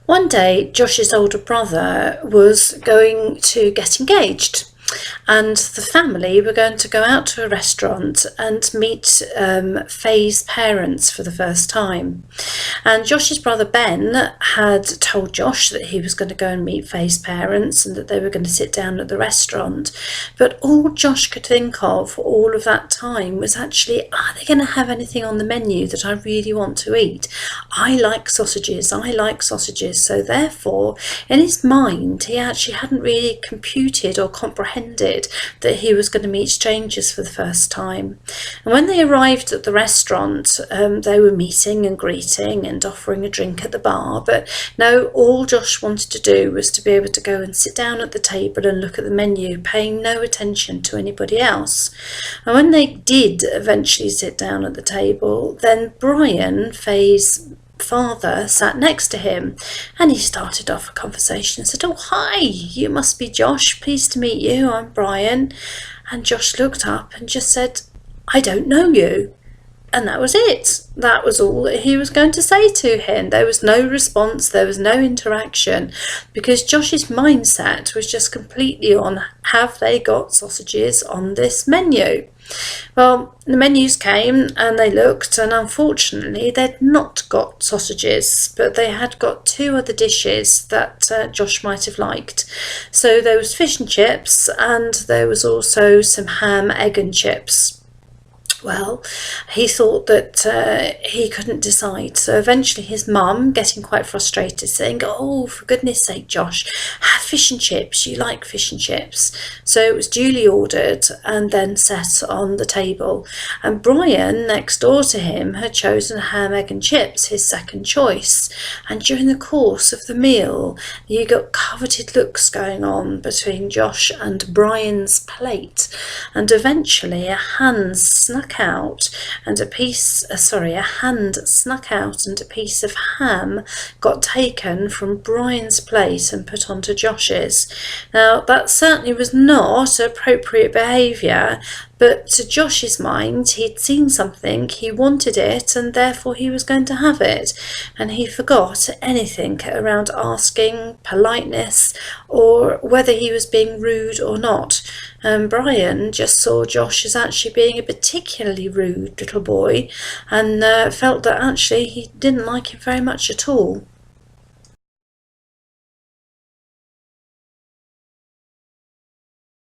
One day, Josh's older brother was going to get engaged, and the family were going to go out to a restaurant and meet Faye's parents for the first time. And Josh's brother Ben had told Josh that he was going to go and meet Faye's parents and that they were going to sit down at the restaurant. But all Josh could think of for all of that time was actually, are they going to have anything on the menu that I really want to eat? I like sausages. So therefore, in his mind, he actually hadn't really computed or comprehended that he was going to meet strangers for the first time. And when they arrived at the restaurant, they were meeting and greeting and offering a drink at the bar, but no, all Josh wanted to do was to be able to go and sit down at the table and look at the menu, paying no attention to anybody else. And when they did eventually sit down at the table, then Brian, Faye's father, sat next to him, and he started off a conversation and said, "Oh, hi, you must be Josh, pleased to meet you, I'm Brian." And Josh looked up and just said, "I don't know you." And that was it. That was all that he was going to say to him. There was no response, there was no interaction, because Josh's mindset was just completely on, have they got sausages on this menu? Well, the menus came and they looked, and unfortunately they'd not got sausages, but they had got two other dishes that Josh might have liked. So there was fish and chips, and there was also some ham, egg and chips. Well, he thought that he couldn't decide, so eventually his mum, getting quite frustrated, saying, "Oh, for goodness sake, Josh, have fish and chips, you like fish and chips." So it was duly ordered and then set on the table, and Brian, next door to him, had chosen ham, egg and chips, his second choice. And during the course of the meal, you got coveted looks going on between Josh and Brian's plate, and eventually a hand snuck out and a hand snuck out and a piece of ham got taken from Brian's plate and put onto Josh's. Now, that certainly was not appropriate behaviour, but to Josh's mind, he'd seen something, he wanted it, and therefore he was going to have it, and he forgot anything around asking, politeness, or whether he was being rude or not. Brian just saw Josh as actually being a particularly rude little boy, and felt that actually he didn't like him very much at all.